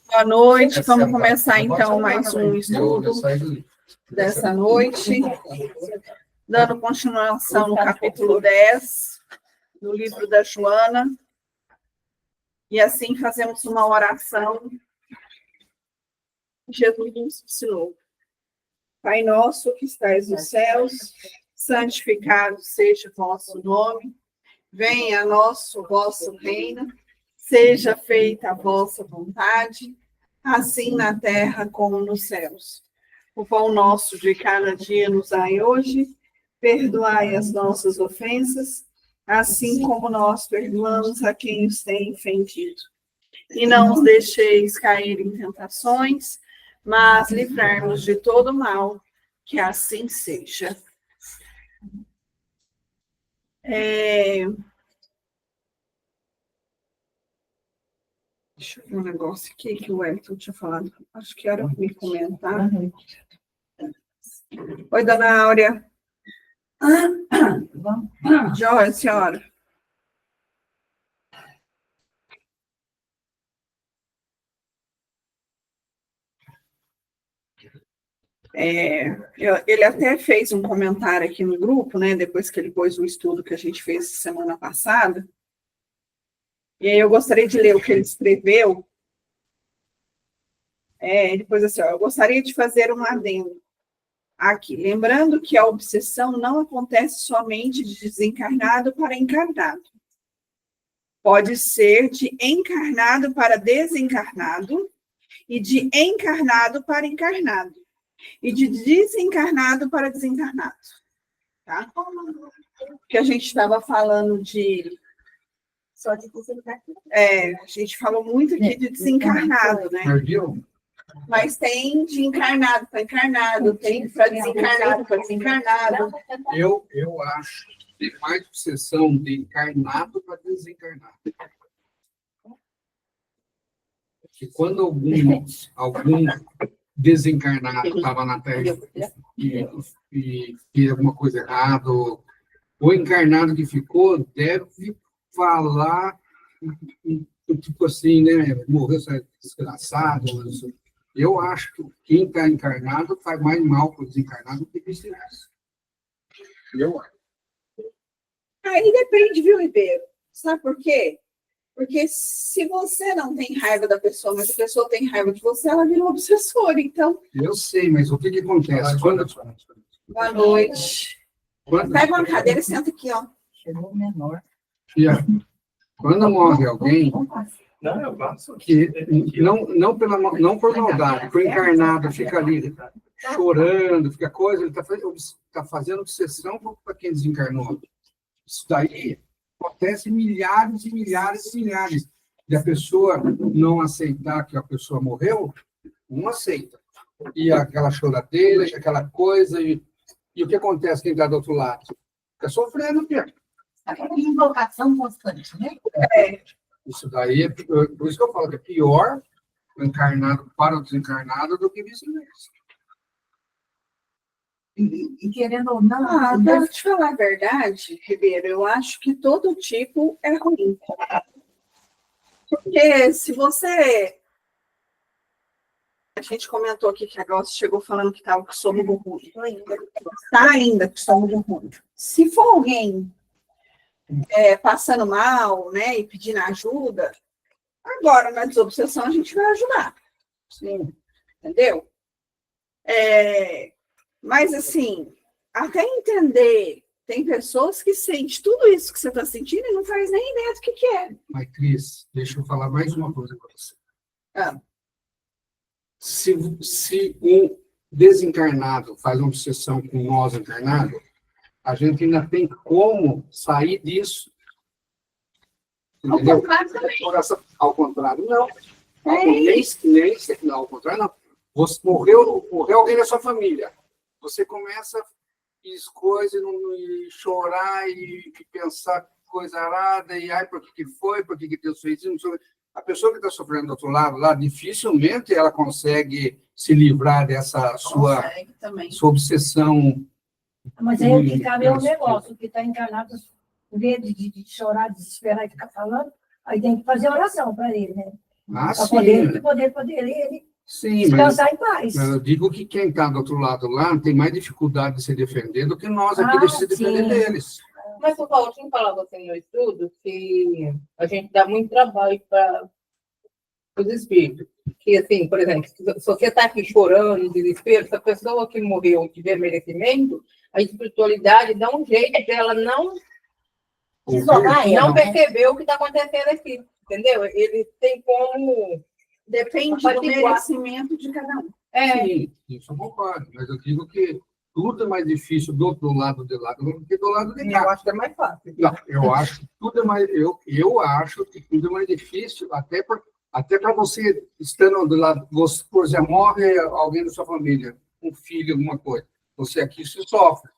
Boa noite, vamos começar então mais um estudo dessa noite, dando continuação no capítulo 10 do livro da Joana, e assim fazemos uma oração que Jesus nos ensinou. Pai nosso que estais nos céus, santificado seja o vosso nome, venha a nós o vosso reino, seja feita a vossa vontade, assim na terra como nos céus. O pão nosso de cada dia nos dai hoje, perdoai as nossas ofensas, assim como nós perdoamos a quem nos tem ofendido. E não os deixeis cair em tentações, mas livrai-nos de todo mal, que assim seja. Deixa eu ver um negócio aqui que o Elton tinha falado. Acho que era me comentar. Oi, dona Áurea. Joia, senhora. Ele até fez um comentário aqui no grupo, né? Depois que ele pôs o estudo que a gente fez semana passada. E aí eu gostaria de ler o que ele escreveu. Ele pôs assim, eu gostaria de fazer um adendo aqui, lembrando que a obsessão não acontece somente de desencarnado para encarnado. Pode ser de encarnado para desencarnado, e de encarnado para encarnado, e de desencarnado para desencarnado. Tá? Porque a gente estava falando de... Só de desencarnado. A gente falou muito aqui de desencarnado, né? Mas tem de encarnado para encarnado, tem para desencarnado para desencarnado. Eu acho que tem mais obsessão de encarnado para desencarnado. Porque quando algum desencarnado estava na Terra e fez alguma coisa errada, o encarnado que ficou deve falar, tipo assim, né? Morreu desgraçado. Eu acho que quem está encarnado faz mais mal para o desencarnado do que vice-versa. Eu acho. Aí depende, viu, Ribeiro? Sabe por quê? Porque se você não tem raiva da pessoa, mas a pessoa tem raiva de você, ela vira um obsessor, então... Eu sei, mas o que acontece? Boa noite. Pega uma cadeira e senta aqui, ó. Chegou menor. Quando morre alguém... que não por maldade, por encarnado, fica ali chorando, fica coisa, ele está fazendo obsessão para quem desencarnou. Isso daí acontece milhares e milhares e milhares. E a pessoa não aceitar que a pessoa morreu, não aceita. E aquela choradeira, aquela coisa, e o que acontece quem está do outro lado? Fica sofrendo mesmo. Aquela invocação constante, né? Isso daí, por isso que eu falo que é pior o encarnado para o desencarnado do que vice-versa. E querendo ou não... Para te falar a verdade, Ribeiro, eu acho que todo tipo é ruim. Porque se você... A gente comentou aqui que a Glaucia chegou falando que estava com estômago ruim. Está ainda com estômago ruim. Se for alguém passando mal, né, e pedindo ajuda, agora na desobsessão a gente vai ajudar. Sim. Entendeu? Mas assim, até entender, tem pessoas que sentem tudo isso que você está sentindo e não faz nem ideia do que é. Mas, Cris, deixa eu falar mais uma coisa para você. Se um desencarnado faz uma obsessão com nós encarnados, a gente ainda tem como sair disso. Entendeu? Ao contrário também. Ao contrário, não. Ao contrário, não. Você morreu alguém da sua família. Você começa a coisas, e chorar e pensar coisa arada, e por que foi, por que Deus fez isso. A pessoa que está sofrendo do outro lado, lá, dificilmente ela consegue se livrar dessa sua obsessão. Mas aí o que cabe é um negócio, que está encarnado, em vez de chorar, desesperar e ficar falando, aí tem que fazer oração para ele, né? Ah, Para sim. poder ele Sim, mas descansar em paz. eu digo que quem está do outro lado lá tem mais dificuldade de se defender do que nós aqui de se defender Sim. deles. Mas o Paulinho falava assim no estudo que a gente dá muito trabalho para os espíritos. Que, assim, por exemplo, se você está aqui chorando, em desespero, se a pessoa que morreu tiver merecimento, a espiritualidade dá um jeito dela não perceber o que está acontecendo aqui, entendeu? Ele tem como... Depende do merecimento de cada um. Sim, isso eu concordo, mas eu digo que tudo é mais difícil do outro lado de lá do que do lado de cá. Eu acho que é mais fácil. Não, eu acho que tudo é mais, eu acho que tudo é mais difícil, até para você estando do lado, você, por exemplo, morre alguém da sua família, um filho, alguma coisa, você aqui se sofre,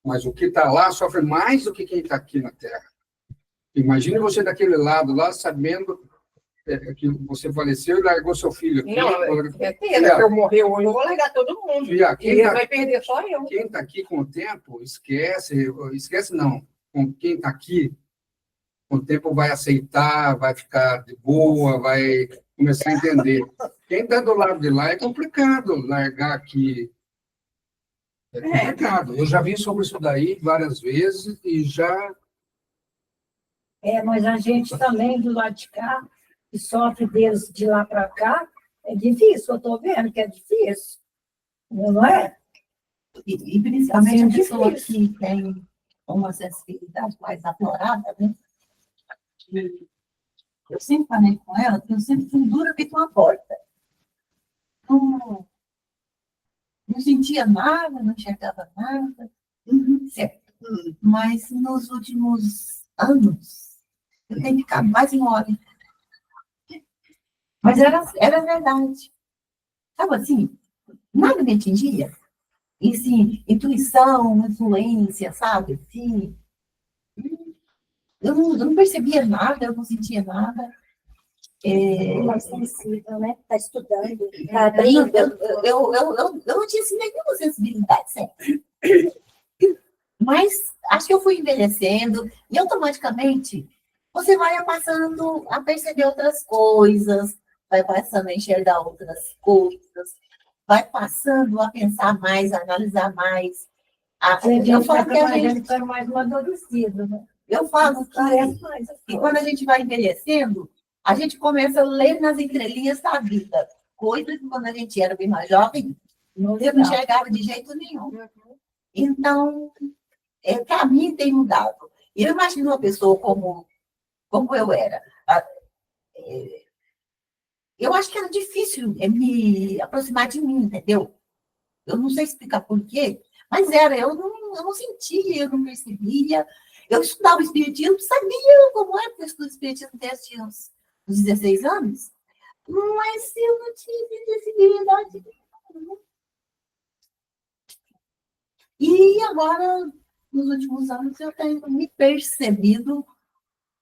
mas o que está lá sofre mais do que quem está aqui na Terra. Imagine você daquele lado lá, sabendo que você faleceu e largou seu filho aqui. Não, certeza, se eu morrer hoje, eu vou largar todo mundo. E ele vai perder só eu. Quem está aqui com o tempo, esquece não, com quem está aqui, com o tempo vai aceitar, vai ficar de boa, vai começar a entender. Quem está do lado de lá é complicado largar aqui. É complicado. Eu já vi sobre isso daí várias vezes e já... Mas a gente também, do lado de cá, que sofre deles de lá para cá, é difícil, eu estou vendo que é difícil. Não é? E principalmente a pessoa que tem uma sensibilidade mais aflorada, né? Eu sempre falei com ela que eu sempre fui dura feito uma porta. Não sentia nada, não enxergava nada, certo? Mas nos últimos anos, eu tenho ficado mais mole. Mas era verdade. Sabe assim, nada me atingia. E sim, intuição, influência, sabe? Assim, eu não percebia nada, eu não sentia nada. Mais sensível, né? Está estudando, está abrindo. Eu não tinha assim, nenhuma sensibilidade, sempre. Mas acho que eu fui envelhecendo e automaticamente você vai passando a perceber outras coisas, vai passando a enxergar outras coisas, vai passando a pensar mais, a analisar mais. Eu falo que a gente fica mais amadurecido, né? Eu falo que quando a gente vai envelhecendo, a gente começa a ler nas entrelinhas da vida, coisas que quando a gente era bem mais jovem, eu não enxergava de jeito nenhum. Então, para mim tem mudado. Eu imagino uma pessoa como eu era. Eu acho que era difícil me aproximar de mim, entendeu? Eu não sei explicar por quê, mas eu não sentia, eu não percebia. Eu estudava o espiritismo, sabia como é, porque eu estudo espiritismo desde uns 16 anos, mas eu não tive sensibilidade. E agora, nos últimos anos, eu tenho me percebido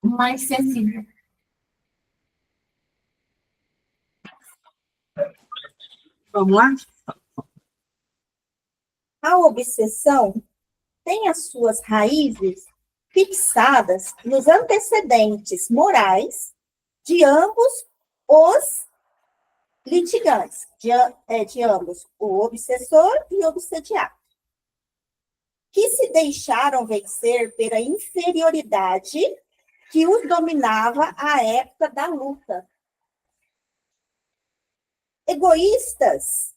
mais sensível. Vamos lá? A obsessão tem as suas raízes fixadas nos antecedentes morais de ambos os litigantes, de ambos, o obsessor e o obsediado, que se deixaram vencer pela inferioridade que os dominava à época da luta. Egoístas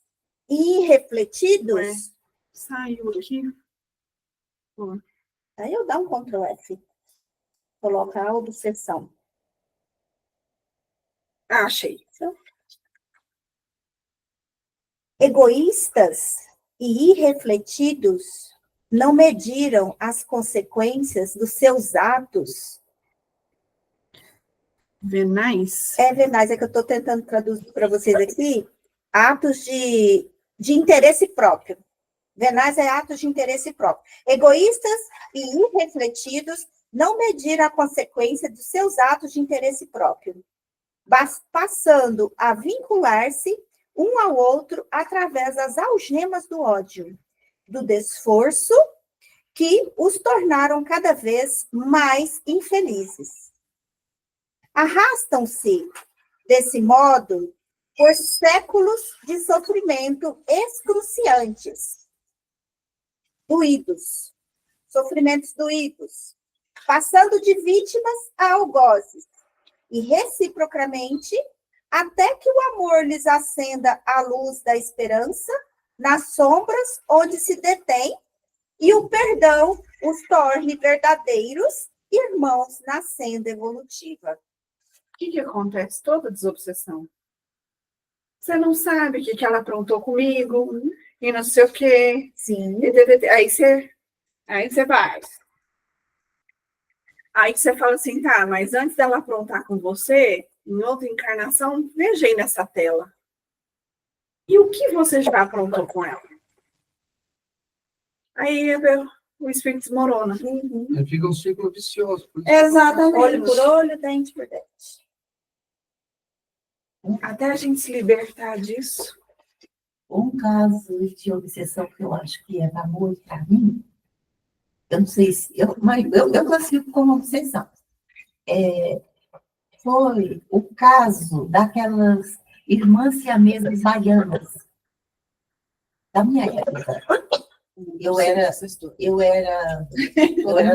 e irrefletidos. Saiu aqui. Aí eu dou um Ctrl F. Colocar a obsessão. Achei. Egoístas e irrefletidos não mediram as consequências dos seus atos. Venais? Venais, é que eu estou tentando traduzir para vocês aqui. Atos de interesse próprio. Venais é atos de interesse próprio. Egoístas e irrefletidos não mediram a consequência dos seus atos de interesse próprio, passando a vincular-se um ao outro através das algemas do ódio, do desforço, que os tornaram cada vez mais infelizes. Arrastam-se desse modo, por séculos de sofrimento excruciantes, doídos, sofrimentos doídos, passando de vítimas a algozes, e reciprocamente, até que o amor lhes acenda a luz da esperança nas sombras onde se detém, e o perdão os torne verdadeiros irmãos na senda evolutiva. O que acontece? Toda desobsessão. Você não sabe o que ela aprontou comigo, e não sei o quê. Sim. Aí você vai. Aí você fala assim, tá, mas antes dela aprontar com você, em outra encarnação, veja aí nessa tela. E o que você já aprontou com ela? Aí o espírito desmorona. Aí fica um ciclo vicioso. Exatamente. Olho por olho, dente por dente. Até a gente se libertar disso. Um caso de obsessão que eu acho que é amor para mim, eu não sei se... mas eu classifico como obsessão. Foi o caso daquelas irmãs siamesas baianas, da minha época. Eu era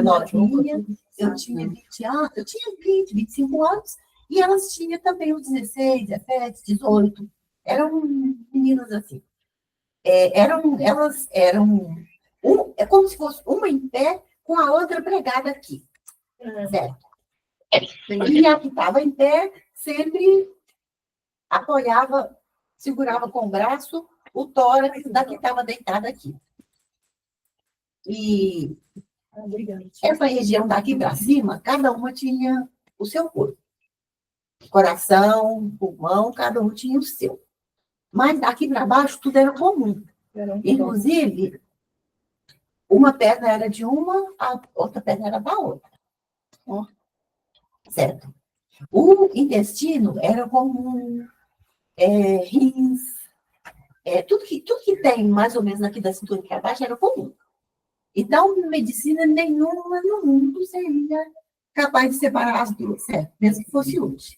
novinha, eu tinha 20 anos, eu tinha 20, 25 anos, e elas tinham também uns 16, 17, 18. Eram meninas assim. Elas eram... é como se fosse uma em pé com a outra pregada aqui. Certo? E a que estava em pé sempre apoiava, segurava com o braço o tórax da que estava deitada aqui. E essa região daqui para cima, cada uma tinha o seu corpo. Coração, pulmão, cada um tinha o seu. Mas daqui para baixo tudo era comum. Inclusive, uma perna era de uma, a outra perna era da outra. Certo? O intestino era comum, rins, tudo que tem mais ou menos aqui da cintura para baixo era comum. Então, medicina nenhuma no mundo seria capaz de separar as duas, certo? Mesmo que fosse útil.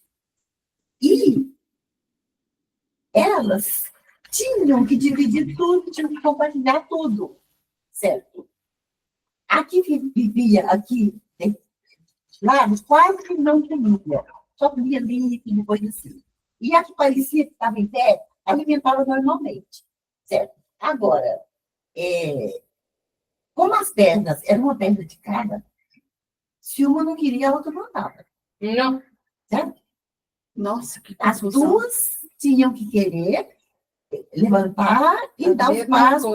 E elas tinham que dividir tudo, tinham que compartilhar tudo, certo? A que vivia aqui, lá, quase que não comia, só comia líquido, coisa assim. E a que parecia que estava em pé, alimentava normalmente, certo? Agora, como as pernas eram uma perna de cada, se uma não queria, a outra não dava. Não. Certo? Nossa, que As confusão. duas tinham que querer levantar e dar os passos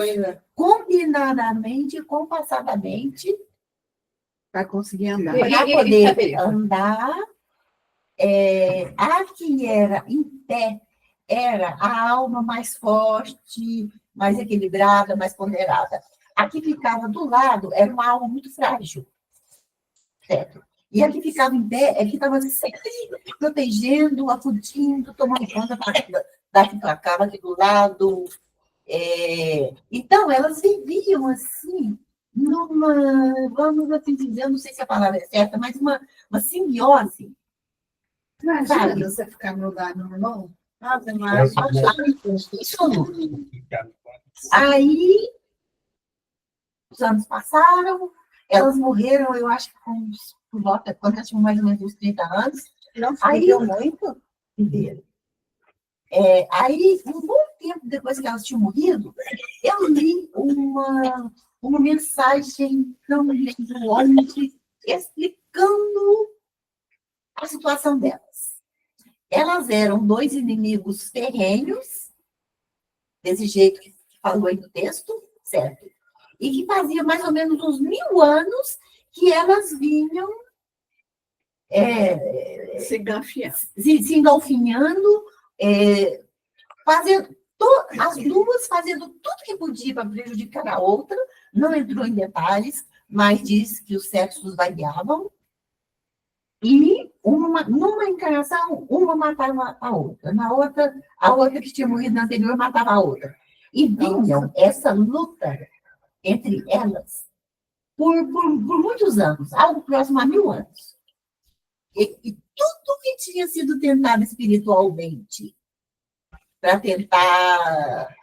combinadamente, compassadamente, Para conseguir andar. para poder andar. A que era em pé era a alma mais forte, mais equilibrada, mais ponderada. A que ficava do lado era uma alma muito frágil. Certo? E a que ficava em pé é que estava sempre protegendo, acudindo, tomando conta daqui para cá, daqui do lado. Então, elas viviam assim, numa, vamos assim dizer, não sei se a palavra é certa, mas uma simbiose. Imagina você ficar no lugar normal. Aí, os anos passaram, elas morreram, eu acho que por volta, quando elas tinham mais ou menos uns 30 anos. Não viveu muito? Viveram. Aí, um bom tempo depois que elas tinham morrido, eu li uma mensagem, não me lembro onde, explicando a situação delas. Elas eram dois inimigos ferrenhos, desse jeito que falou aí no texto, certo? E que fazia mais ou menos uns 1000 anos que elas vinham se engalfinhando, as duas fazendo tudo que podia para prejudicar a outra, não entrou em detalhes, mas disse que os sexos variavam, e numa encarnação, uma matava a outra, a outra que tinha morrido na anterior matava a outra. E vinham essa luta entre elas por muitos anos, algo próximo a 1000 anos. E tudo que tinha sido tentado espiritualmente para tentar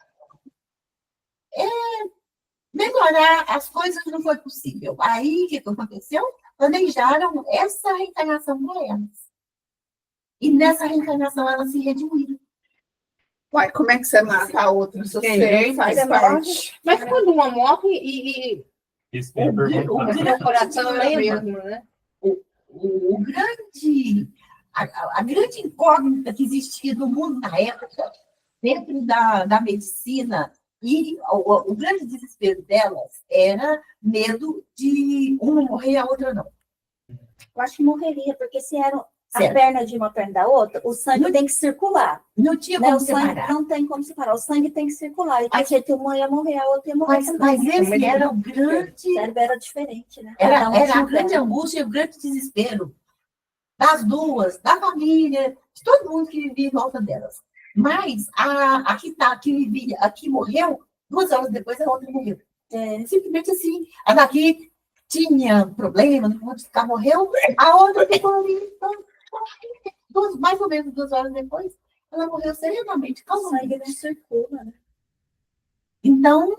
melhorar as coisas não foi possível. Aí, o que aconteceu? Planejaram essa reencarnação para elas. E nessa reencarnação elas se redimiram. Uai, como é que você mata a outra se você faz parte? Mas quando uma morre e Isso que eu ia O perguntar. o coração é o problema, mesmo, né? o grande, a grande incógnita que existia no mundo na época, dentro da medicina, e o grande desespero delas era medo de uma morrer e a outra não. Eu acho que morreria, porque se era a Certo. perna de uma perna da outra, o sangue tem que circular. Não tinha Né? como O sangue separar. não tem como separar. O sangue tem que circular. E porque que uma ia morrer, a outra ia morrer Mas também. esse era o O grande, cérebro era diferente, né? era Cada um a tinha um grande plano. angústia e o grande desespero das duas, da família, de todo mundo que vivia em volta delas. Mas a que vivia, a que morreu, 2 horas depois a outra morreu. Simplesmente assim, a daqui tinha problema, não pôde ficar, morreu, a outra ficou ali. Então, mais ou menos 2 horas depois, ela morreu serenamente, O calma. sangue não circula, né? Então,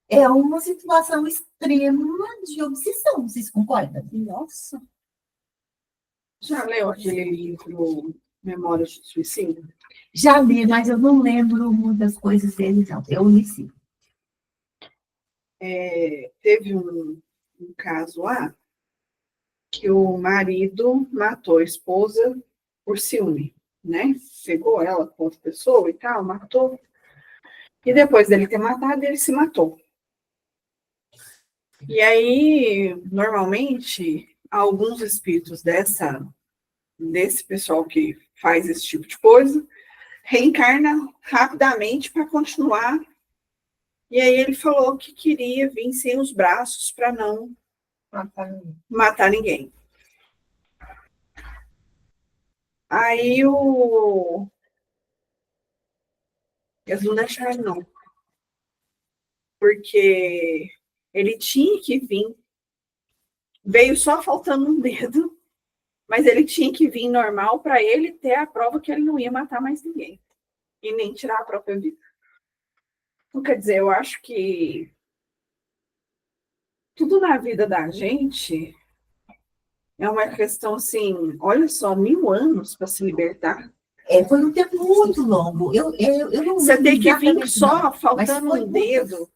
é uma situação extrema de obsessão, vocês concordam? Nossa. Já leu aquele livro Memórias de Suicídio? Já li, mas eu não lembro muitas coisas dele, não. Eu li sim. Teve um caso lá que o marido matou a esposa por ciúme, né? Pegou ela com outra pessoa e tal, matou. E depois dele ter matado, ele se matou. E aí, normalmente, alguns espíritos desse pessoal que faz esse tipo de coisa reencarna rapidamente para continuar. E aí ele falou que queria vir sem os braços para não matar ninguém. Aí eles não deixaram, não. Porque ele tinha que vir. Veio só faltando um dedo, mas ele tinha que vir normal para ele ter a prova que ele não ia matar mais ninguém. E nem tirar a própria vida. Então, quer dizer, eu acho que tudo na vida da gente é uma questão assim, olha só, 1000 anos para se libertar. Foi um tempo muito longo. Eu não Você lembro tem que vir exatamente, só não. faltando foi um dedo.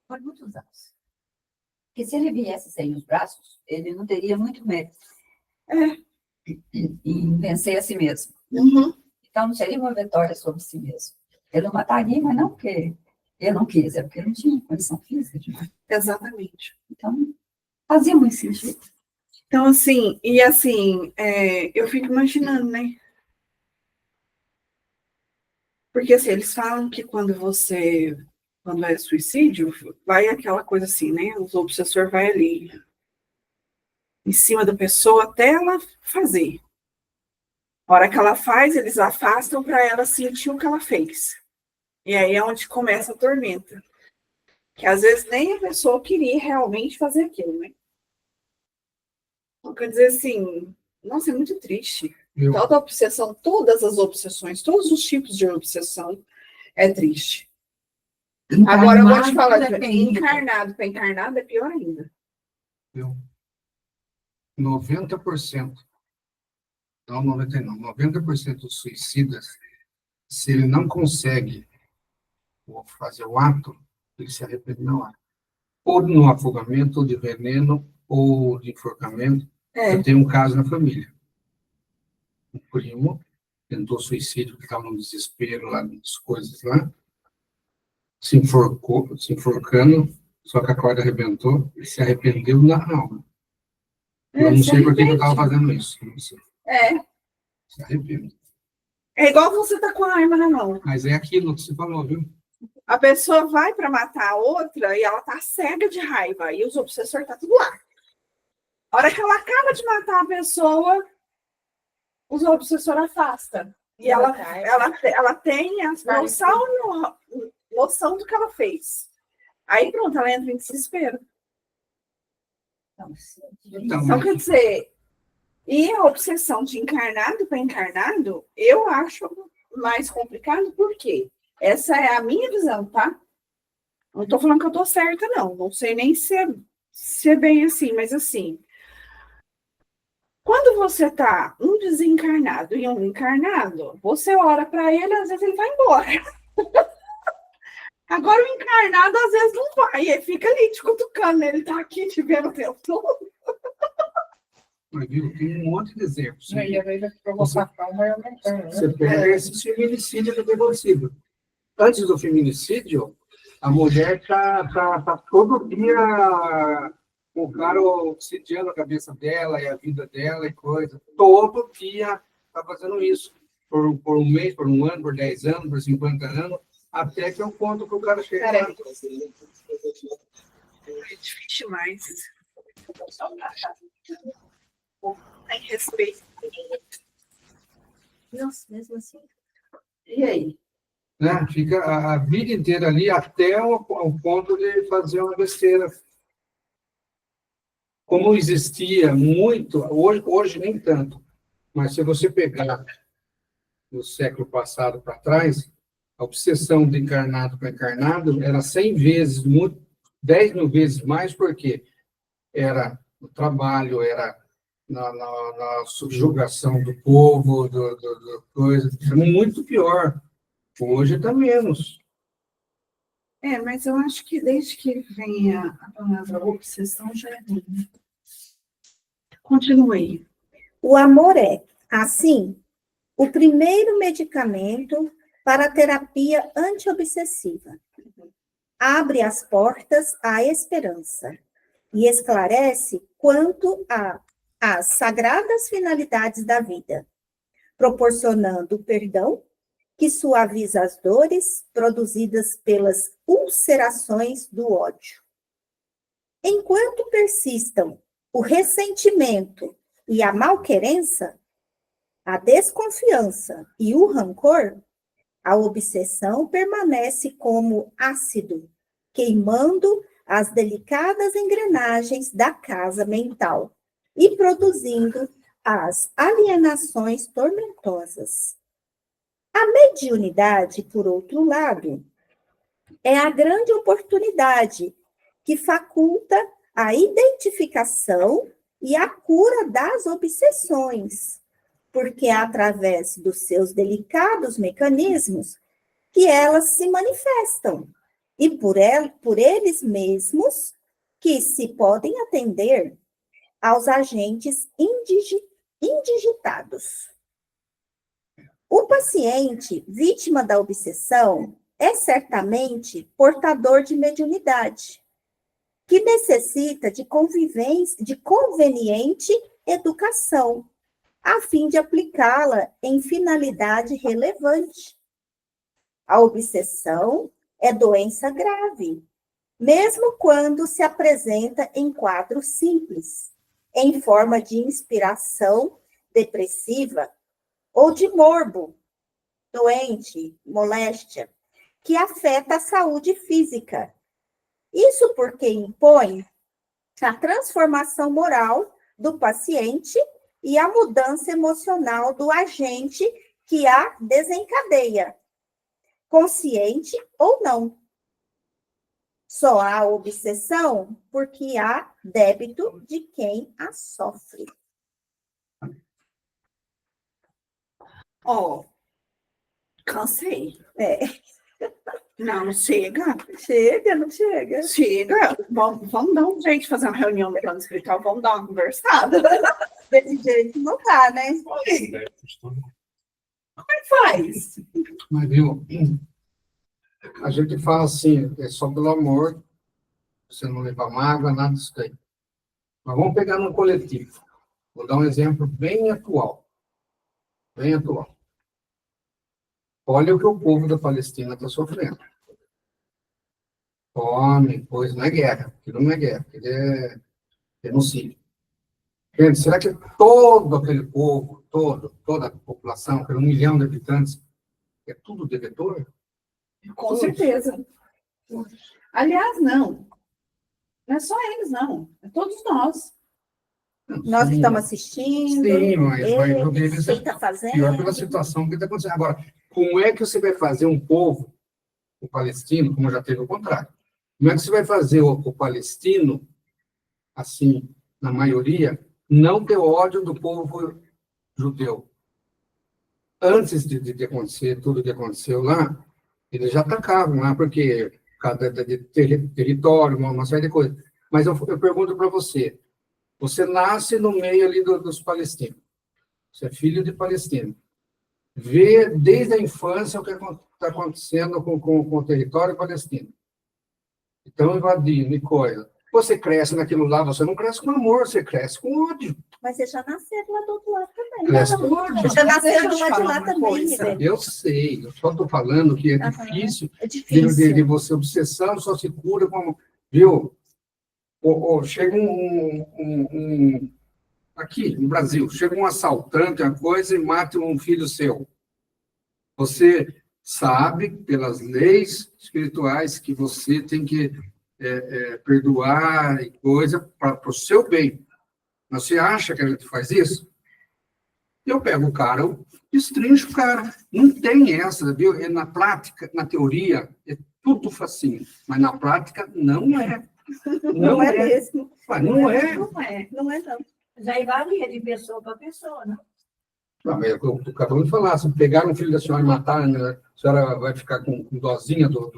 Foi muitos anos. Porque se ele viesse sem os braços, ele não teria muito mérito em vencer a si mesmo. Uhum. Então, não seria uma vitória sobre si mesmo. Ele não mataria, mas não porque ele não quis, é porque ele não tinha condição física de matar. Exatamente. Então, fazia muito sentido. Então, assim, eu fico imaginando, né? Porque, assim, eles falam que quando é suicídio, vai aquela coisa assim, né? Os obsessores vai ali em cima da pessoa até ela fazer. A hora que ela faz, eles afastam para ela sentir o que ela fez. E aí é onde começa a tormenta. Que às vezes nem a pessoa queria realmente fazer aquilo, né? Então, quer dizer assim, nossa, é muito triste. Toda obsessão, todas as obsessões, todos os tipos de obsessão é triste. Agora eu vou te falar, encarnado para encarnado é pior ainda. 90%, não 99%, 90% dos suicidas, se ele não consegue fazer o ato, ele se arrepende na hora. Ou no afogamento, ou de veneno, ou de enforcamento. Eu tenho um caso na família. Um primo tentou suicídio, porque estava no desespero lá, das coisas lá, se enforcando, só que a corda arrebentou e se arrependeu na alma. Eu não sei por que eu estava fazendo isso. Não sei. Se arrepende. É igual você tá com a arma na mão. Mas é aquilo que você falou, viu? A pessoa vai para matar a outra e ela tá cega de raiva. E os obsessores tá tudo lá. A hora que ela acaba de matar a pessoa, os obsessores afastam. E ela tem a noção do que ela fez. Aí pronto, ela entra em desespero. Então, quer dizer, E a obsessão de encarnado para encarnado, eu acho mais complicado, porque essa é a minha visão, tá? Não estou falando que eu estou certa, não. Não sei nem se é bem assim, mas assim, quando você tá um desencarnado e um encarnado, você ora para ele, às vezes ele vai embora. Agora o encarnado, às vezes, não vai, ele fica ali te cutucando, ele tá aqui te vendo o tempo todo. Mas, viu, tem um monte de exemplos. E às vezes a provocação vai aumentando, né? Você pega esse feminicídio que tem acontecido. Antes do feminicídio, a mulher tá todo dia com o cara obsidiando a cabeça dela e a vida dela e coisa. Todo dia tá fazendo isso. Por um mês, por um ano, por 10 anos, por 50 anos, até que é o ponto que o cara chega. Cara, é difícil demais. Tem respeito. Nossa, mesmo assim. E aí? Né? Fica a vida inteira ali até o ponto de fazer uma besteira. Como existia muito, hoje nem tanto, mas se você pegar no século passado para trás, a obsessão de encarnado para encarnado era 100 vezes, 10 mil vezes mais, porque era no trabalho, era na subjugação do povo, do coisa, muito pior. Hoje está menos. Mas eu acho que desde que vem a palavra obsessão já é ruim. Continue. O amor é, assim, o primeiro medicamento para a terapia antiobsessiva. Abre as portas à esperança e esclarece quanto às sagradas finalidades da vida, proporcionando o perdão que suaviza as dores produzidas pelas ulcerações do ódio. Enquanto persistam o ressentimento e a malquerença, a desconfiança e o rancor, a obsessão permanece como ácido, queimando as delicadas engrenagens da casa mental e produzindo as alienações tormentosas. A mediunidade, por outro lado, é a grande oportunidade que faculta a identificação e a cura das obsessões, porque é através dos seus delicados mecanismos que elas se manifestam, e por eles mesmos que se podem atender aos agentes indigitados. O paciente vítima da obsessão é certamente portador de mediunidade, que necessita de conveniente educação, a fim de aplicá-la em finalidade relevante. A obsessão é doença grave, mesmo quando se apresenta em quadro simples, em forma de inspiração depressiva ou de morbo, doente, moléstia, que afeta a saúde física. Isso porque impõe a transformação moral do paciente e a mudança emocional do agente que a desencadeia, consciente ou não. Só há obsessão porque há débito de quem a sofre. Cansei. Não chega. chega, não chega. Chega. Vamos dar um jeito de fazer uma reunião no plano espiritual, vamos dar uma conversada. Desse jeito não dá, né? Como é que faz? Mas, viu, a gente fala assim, é só pelo amor, você não levar mágoa, nada disso daí. Mas vamos pegar no coletivo. Vou dar um exemplo bem atual. Bem atual. Olha o que o povo da Palestina está sofrendo. Fome, coisa, não é guerra. Aquilo não é guerra, aquilo é genocídio. Gente, será que todo aquele povo, toda a população, aquele 1 milhão de habitantes, é tudo devedor? Com certeza. Aliás, não. Não é só eles, não. É todos nós. Nós que Sim, estamos assistindo, sim, mas eles, quem está pior fazendo. pela situação que está acontecendo. Agora, como é que você vai fazer um povo, o palestino, como já teve o contrário, como é que você vai fazer o palestino, assim, na maioria, não ter ódio do povo judeu? Antes de acontecer tudo o que aconteceu lá, eles já atacavam lá, porque por causa de território, uma série de coisas. Mas eu pergunto para você, você nasce no meio ali dos palestinos, você é filho de palestino, vê desde a infância o que está acontecendo com o território palestino. Estão invadindo e coisa. Você cresce naquilo lá, você não cresce com amor, você cresce com ódio. Mas você já nasceu lá do outro lado também. Cresce com ódio. Você já nasceu Deixa eu do te lado de falar lá uma também, coisa. Ribeiro. Eu sei, eu só estou falando que é Aham. difícil É de difícil. você, obsessão só se cura como, viu? Chega aqui no Brasil, chega um assaltante, uma coisa, e mata um filho seu. Você sabe, pelas leis espirituais, que você tem que perdoar e coisa para o seu bem. Mas você acha que a gente faz isso? Eu pego o cara, eu destrincho o cara. Não tem essa, viu? Na prática, na teoria, é tudo facinho, mas na prática não é. Não é mesmo. Mas não é. Não é, não é não. Mas aí varia de pessoa para pessoa, né? Não, mas eu acabou de falar, se pegar um filho da senhora e matar, né, a senhora vai ficar com dozinha do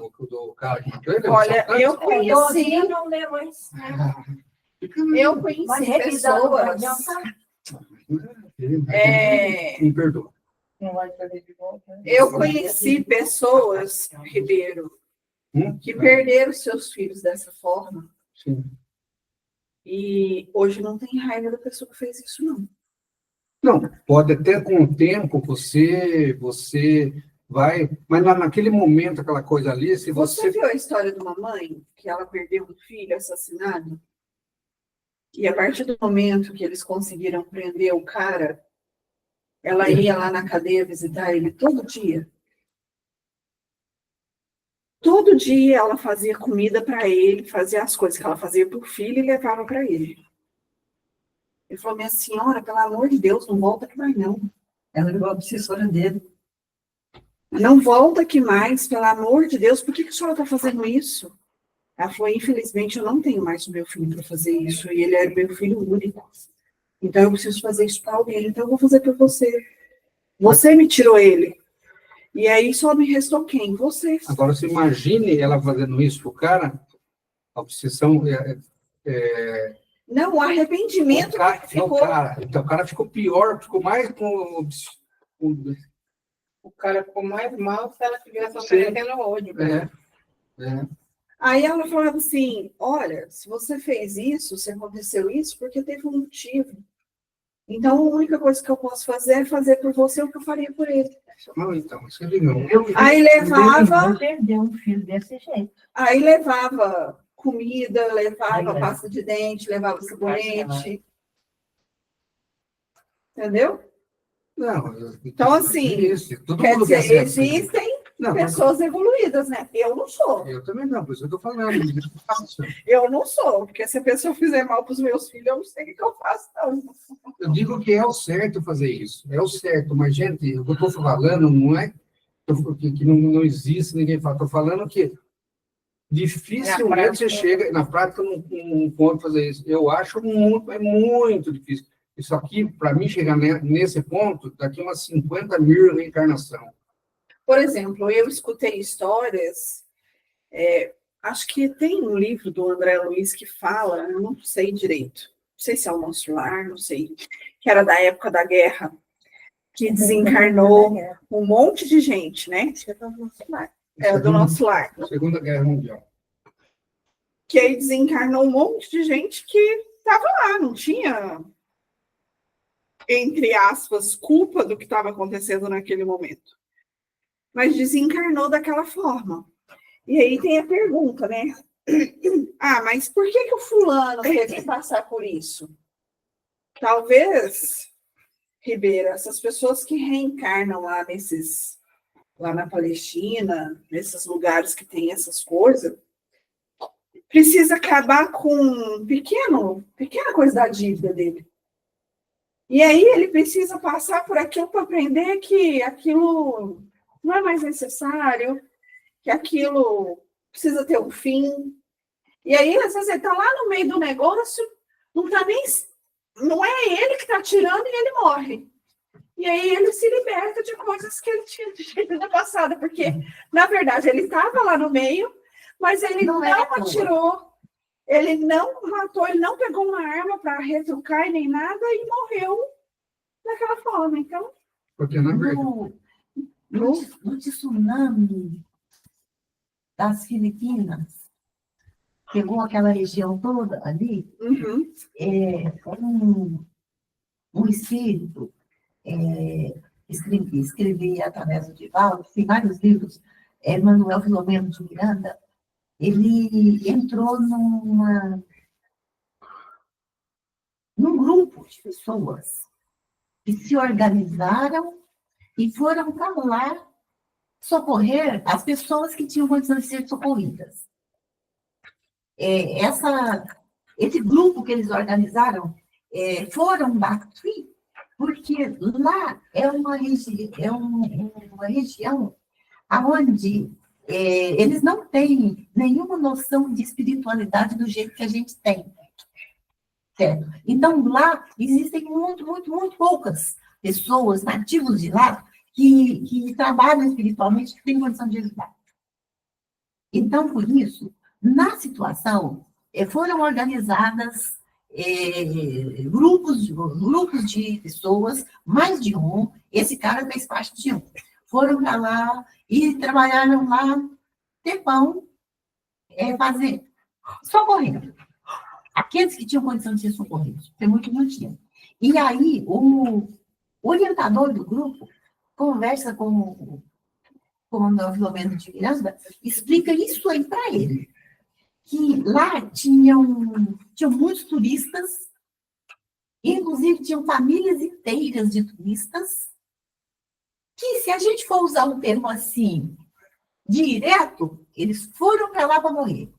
cara que matou ele? Olha, eu conheci, Dozinha não lê mais. eu Mas conheci revisar não vai pessoas. adiantar. Me perdoa. Não vai fazer de volta. Eu conheci pessoas, Ribeiro, que perderam seus filhos dessa forma. Sim. E hoje não tem raiva da pessoa que fez isso, não. Não, pode até com o tempo você vai, mas naquele momento, aquela coisa ali, se Você você... viu a história de uma mãe que ela perdeu um filho assassinado? E a partir do momento que eles conseguiram prender o cara, ela ia lá na cadeia visitar ele todo dia. Todo dia ela fazia comida para ele, fazia as coisas que ela fazia para o filho e levava para ele. Ele falou, minha senhora, pelo amor de Deus, não volta aqui mais não. Ela virou a obsessora dele. Não volta aqui mais, pelo amor de Deus, por que a senhora está fazendo isso? Ela falou, infelizmente, eu não tenho mais o meu filho para fazer isso, e ele era meu filho único. Então, eu preciso fazer isso para alguém, então eu vou fazer para você. Você me tirou ele. E aí só me restou quem? Você. Agora, você imagine ela fazendo isso pro cara, a obsessão... Não, o arrependimento que ficou. Então, o cara ficou pior, ficou mais com... O cara ficou mais mal se ela tivesse Sim. oferecendo ódio. Aí ela falava assim, olha, se você fez isso, se aconteceu isso, porque teve um motivo. Então, a única coisa que eu posso fazer é fazer por você o que eu faria por ele. Não, então, você ligou. Aí levava, Perdeu um filho desse jeito. aí levava comida, levava pasta de dente, levava sabonete. Entendeu? Não, Então, assim, todo quer mundo dizer, ser assim. existem Não, pessoas evoluídas, né? Eu não sou. eu também não, por isso que eu estou falando. Eu não sou, porque se a pessoa fizer mal para os meus filhos, eu não sei o que eu faço, não. Eu digo que é o certo fazer isso, é o certo, mas, gente, o que eu estou falando não é que não existe, ninguém fala, estou falando que dificilmente você chega, na prática, não pode fazer isso. Eu acho muito difícil. Isso aqui, para mim, chegar nesse ponto, daqui umas 50 mil reencarnação. Por exemplo, eu escutei histórias, acho que tem um livro do André Luiz que fala, eu não sei direito, não sei se é o Nosso Lar, não sei, que era da época da guerra, que desencarnou um monte de gente, né? Acho que é do Nosso Lar. É, do Nosso Lar. Segunda Guerra Mundial. Que aí desencarnou um monte de gente que estava lá, não tinha, entre aspas, culpa do que estava acontecendo naquele momento. Mas desencarnou daquela forma. E aí tem a pergunta, né? Ah, mas por que o fulano teve que passar por isso? Talvez, Ribeira, essas pessoas que reencarnam lá na Palestina, nesses lugares que tem essas coisas, precisa acabar com pequena coisa da dívida dele. E aí ele precisa passar por aquilo para aprender que aquilo não é mais necessário, que aquilo precisa ter um fim. E aí, às vezes, ele está lá no meio do negócio, não é ele que está tirando e ele morre. E aí ele se liberta de coisas que ele tinha feito na passada, porque, na verdade, ele estava lá no meio, mas ele não atirou, ele não matou, ele não pegou uma arma para retrucar e nem nada e morreu daquela forma. Então, Porque, na verdade, No tsunami das Filipinas, pegou aquela região toda ali, um espírito, escrevi através do Divaldo, tem vários livros, Manuel Filomeno de Miranda, ele entrou num grupo de pessoas que se organizaram e foram para lá socorrer as pessoas que tinham condição de ser socorridas. Esse grupo que eles organizaram foram daqui, porque lá é uma região onde eles não têm nenhuma noção de espiritualidade do jeito que a gente tem. Certo? Então, lá existem muito poucas pessoas nativos de lá que trabalham espiritualmente, que têm condição de ajudar. Então, por isso, na situação, foram organizadas grupos de pessoas, mais de um, esse cara fez parte de um. Foram para lá e trabalharam lá, tempão, socorrendo. Aqueles que tinham condição de ser socorridos, tem muito tinha. E aí, o orientador do grupo conversa com o Manuel Filomeno de Miranda, explica isso aí para ele. Que lá tinham muitos turistas, inclusive tinham famílias inteiras de turistas, que se a gente for usar um termo assim, direto, eles foram para lá para morrer.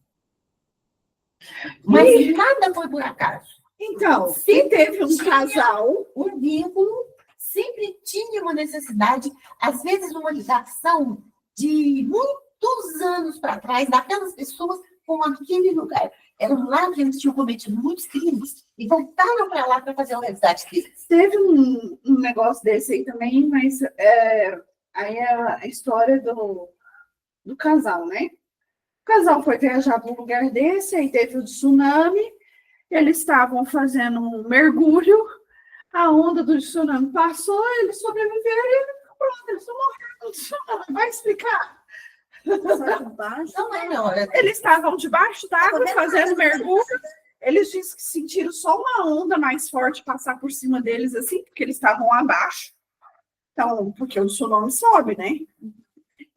Mas nada foi por acaso. Então, se teve um casal, um vínculo, sempre tinha uma necessidade, às vezes uma ligação de muitos anos para trás, daquelas pessoas com aquele lugar. Eram lá que eles tinham cometido muitos crimes e voltaram para lá para fazer o resgate deles. Teve um negócio desse aí também, mas aí é a história do casal, né? O casal foi viajar para um lugar desse, aí teve o tsunami, eles estavam fazendo um mergulho, a onda do tsunami passou, eles sobreviveram e pronto, eles não morreram do tsunami. Vai explicar? Não. Eles estavam debaixo d'água fazendo mergulho, eles dizem que sentiram só uma onda mais forte passar por cima deles, assim, porque eles estavam abaixo. Então, porque o tsunami sobe, né?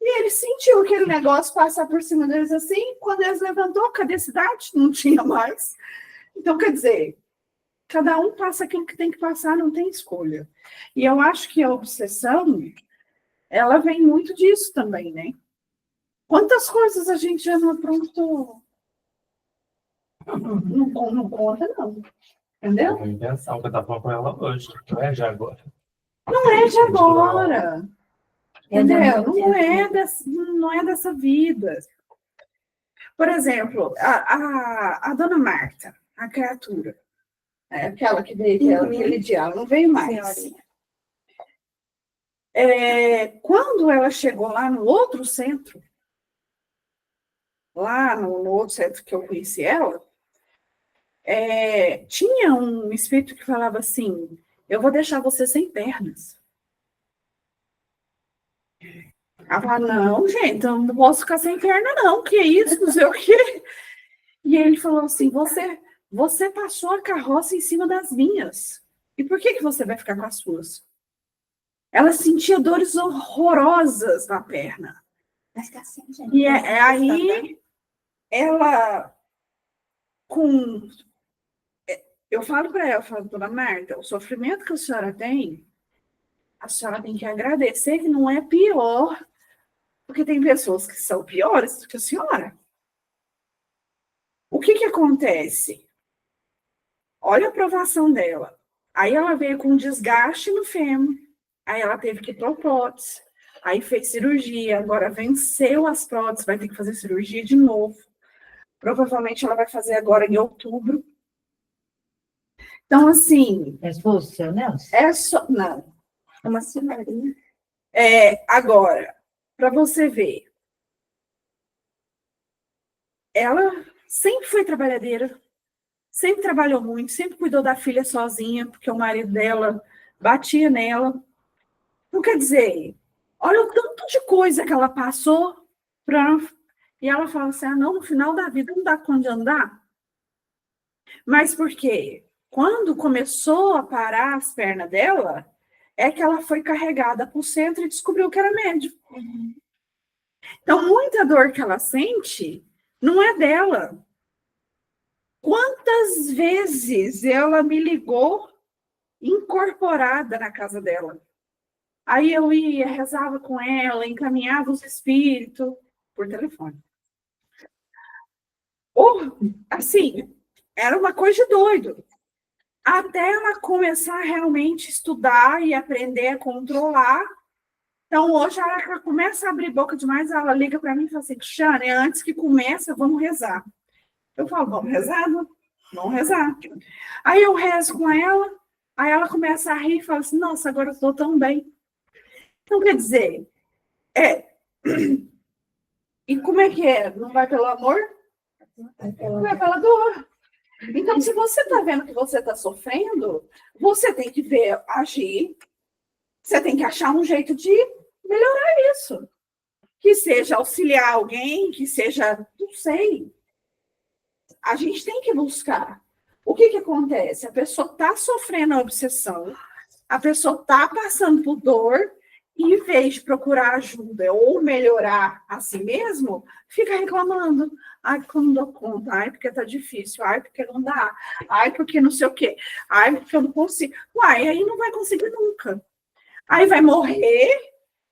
E ele sentiu aquele negócio passar por cima deles assim, quando eles levantou, cadê a cidade? Não tinha mais. Então, quer dizer, cada um passa aquilo que tem que passar, não tem escolha. E eu acho que a obsessão, ela vem muito disso também, né? Quantas coisas a gente já não aprontou? Não conta, não. Entendeu? Uma invenção que eu estava com ela hoje, não é de agora. Não é de agora. Entendeu? Não é dessa vida. Por exemplo, a dona Marta, a criatura, aquela que veio aquele dia, ela não veio mais. Quando ela chegou lá no outro centro, lá no outro centro que eu conheci ela, tinha um espírito que falava assim, eu vou deixar você sem pernas. Ela falava, não, gente, eu não posso ficar sem perna, não, que isso, não sei o quê. E ele falou assim, você passou a carroça em cima das minhas. E por que você vai ficar com as suas? Ela sentia dores horrorosas na perna. E aí, ela, eu falo para ela, dona Marta, o sofrimento que a senhora tem que agradecer que não é pior, porque tem pessoas que são piores do que a senhora. O que acontece? Olha a provação dela. Aí ela veio com desgaste no fêmur, aí ela teve que pôr prótese, aí fez cirurgia, agora venceu as próteses, vai ter que fazer cirurgia de novo. Provavelmente ela vai fazer agora em outubro. Então, assim... É esposo seu, Nelson? É só... Não. É uma senhorinha. Agora, para você ver, ela sempre foi trabalhadeira, sempre trabalhou muito, sempre cuidou da filha sozinha, porque o marido dela batia nela. Não quer dizer, olha o tanto de coisa que ela passou e ela fala assim, não, no final da vida não dá conta de andar. Mas por quê? Quando começou a parar as pernas dela, é que ela foi carregada para o centro e descobriu que era médico. Então, muita dor que ela sente não é dela. Quantas vezes ela me ligou incorporada na casa dela? Aí eu ia, rezava com ela, encaminhava os espíritos por telefone. Assim, era uma coisa de doido. Até ela começar a realmente estudar e aprender a controlar. Então, hoje, ela começa a abrir boca demais, ela liga para mim e fala assim, Cristiane, antes que comece, vamos rezar. Eu falo, vamos rezar? Vamos rezar. Aí eu rezo com ela, aí ela começa a rir e fala assim, nossa, agora eu estou tão bem. Então, quer dizer, e como é que é? Não vai pelo amor? Vai pela dor. Então, se você está vendo que você está sofrendo, você tem que ver, agir, você tem que achar um jeito de melhorar isso. Que seja auxiliar alguém, que seja, não sei. A gente tem que buscar. O que acontece? A pessoa está sofrendo a obsessão, a pessoa está passando por dor, e em vez de procurar ajuda ou melhorar a si mesmo, fica reclamando. Ai, porque eu não dou conta. Ai, porque tá difícil. Ai, porque não dá. Ai, porque não sei o quê. Ai, porque eu não consigo. Uai, aí não vai conseguir nunca. Aí vai morrer,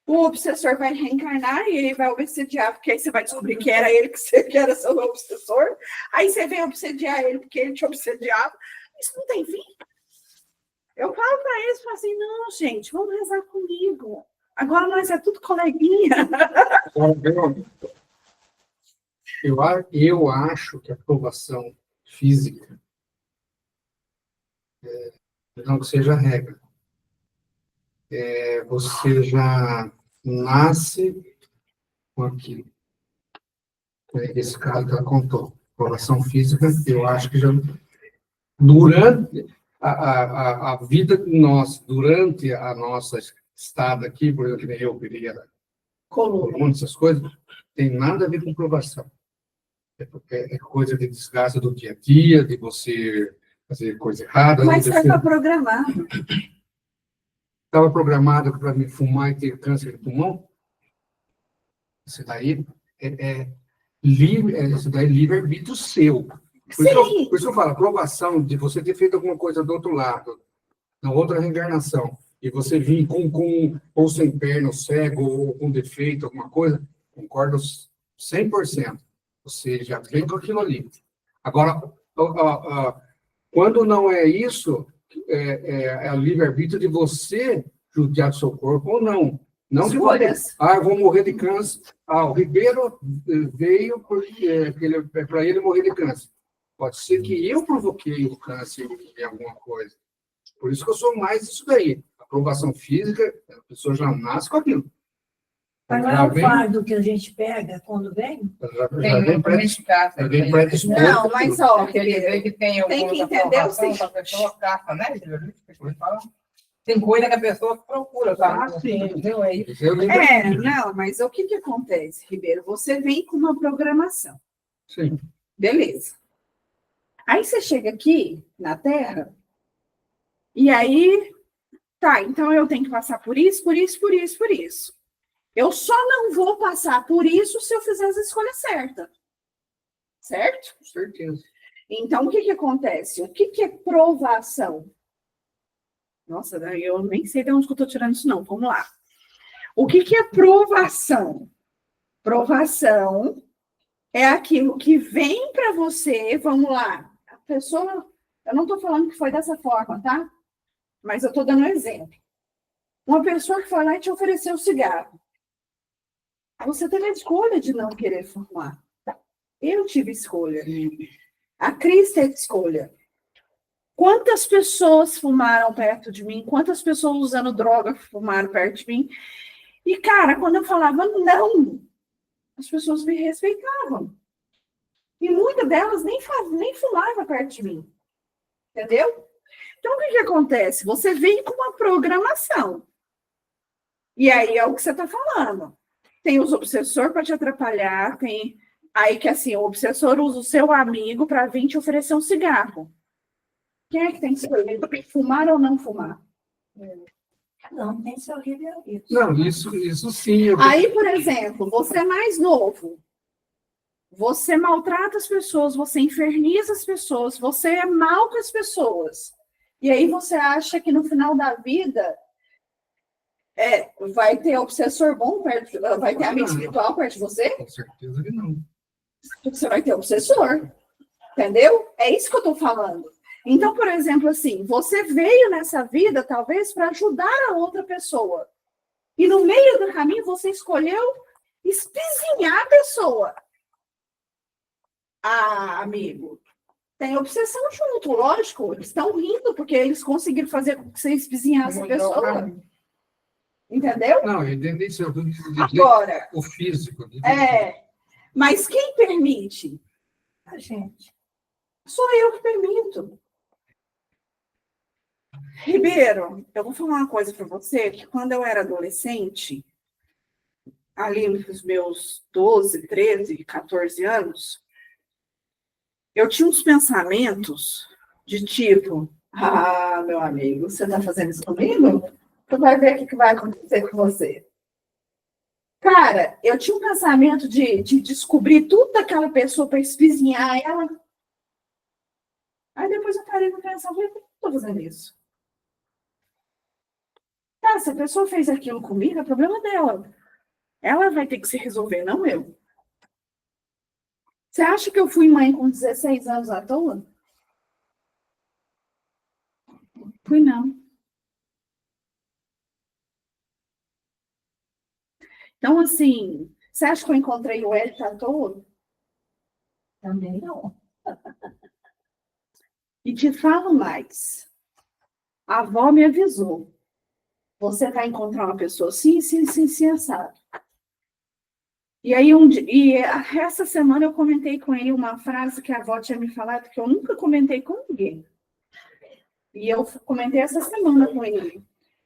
o obsessor vai reencarnar e ele vai obsediar, porque aí você vai descobrir que era ele que era seu obsessor. Aí você vem obsediar ele porque ele te obsediava. Isso não tem fim. Eu falo para eles, falo assim, não, gente, vamos rezar comigo. Agora nós é tudo coleguinha. Eu acho que a aprovação física não que seja regra. Você já nasce com aquilo. Esse caso que ela contou. Aprovação física, eu acho que já... Durante a vida nossa, durante a nossa estada aqui, por exemplo, que nem eu queria coluna, essas coisas, tem nada a ver com provação. É coisa de desgaste do dia a dia, de você fazer coisa errada. Mas estava programado. Estava programado para me fumar e ter câncer de pulmão? Isso daí é livre-arbítrio seu. Por isso que eu falo, a aprovação de você ter feito alguma coisa do outro lado, na outra reencarnação, e você vir ou sem perna, ou cego, ou com defeito, alguma coisa, concordo 100%. Você já vem com aquilo ali. Agora, quando não é isso, é o livre-arbítrio de você judiar do seu corpo ou não. Não que eu vou morrer de câncer. O Ribeiro veio para ele morrer de câncer. Pode ser que eu provoquei o câncer em alguma coisa. Por isso que eu sou mais isso daí. Aprovação física, a pessoa já nasce com aquilo. Mas não é o fardo que a gente pega quando vem? Já vem predisposto. Não, mas ó, quer dizer que tem que entender o seguinte. A pessoa caça, né? Tem coisa que a pessoa procura, tá? Entendeu? Não, mas o que acontece, Ribeiro? Você vem com uma programação. Sim. Beleza. Aí você chega aqui na Terra, e aí, tá, então eu tenho que passar por isso, por isso, por isso, por isso. Eu só não vou passar por isso se eu fizer as escolhas certas. Certo? Com certeza. Então, o que acontece? O que é provação? Nossa, eu nem sei de onde que eu estou tirando isso, não. Vamos lá. O que é provação? Provação é aquilo que vem para você, vamos lá. A pessoa, eu não estou falando que foi dessa forma, tá? mas eu estou dando um exemplo. Uma pessoa que foi lá e te ofereceu um cigarro. Você teve a escolha de não querer fumar. Eu tive escolha. A Cris teve escolha. Quantas pessoas fumaram perto de mim? Quantas pessoas usando droga fumaram perto de mim? E, cara, quando eu falava não, as pessoas me respeitavam. E muitas delas nem fumavam perto de mim. Entendeu? Então, o que acontece? Você vem com uma programação. E aí é o que você está falando. Tem os obsessores para te atrapalhar, tem aí que assim, o obsessor usa o seu amigo para vir te oferecer um cigarro. Quem é que tem que escolher? Fumar ou não fumar? Não, tem seu livre-arbítrio. Não, isso sim. Aí, por exemplo, você é mais novo. Você maltrata as pessoas, você inferniza as pessoas, você é mal com as pessoas. E aí você acha que no final da vida vai ter obsessor bom perto, vai ter amigo espiritual perto de você? Com certeza que não. Você vai ter obsessor. Entendeu? É isso que eu estou falando. Então, por exemplo, assim, você veio nessa vida, talvez, para ajudar a outra pessoa. E no meio do caminho, você escolheu espizinhar a pessoa. Ah, amigo, tem obsessão junto, lógico. Eles estão rindo porque eles conseguiram fazer com que você espizinhasse a pessoa. Entendeu? Não, eu entendi isso. Agora, O físico. mas quem permite? A gente. Sou eu que permito. Ribeiro, eu vou falar uma coisa para você, que quando eu era adolescente, ali nos meus 12, 13, 14 anos, eu tinha uns pensamentos de tipo, meu amigo, você está fazendo isso comigo? Tu vai ver o que vai acontecer com você. Cara, eu tinha um pensamento de descobrir tudo daquela pessoa para espizinhar ela. Aí depois eu parei para pensar, por que eu estou fazendo isso? Se a pessoa fez aquilo comigo, é problema dela. Ela vai ter que se resolver, não eu. Você acha que eu fui mãe com 16 anos à toa? Fui não. Então, assim, você acha que eu encontrei o Hélio à toa? Também não. E te falo mais. A avó me avisou. Você vai encontrar uma pessoa assim, assado. E aí, essa semana eu comentei com ele uma frase que a avó tinha me falado que eu nunca comentei com ninguém. E eu comentei essa semana com ele.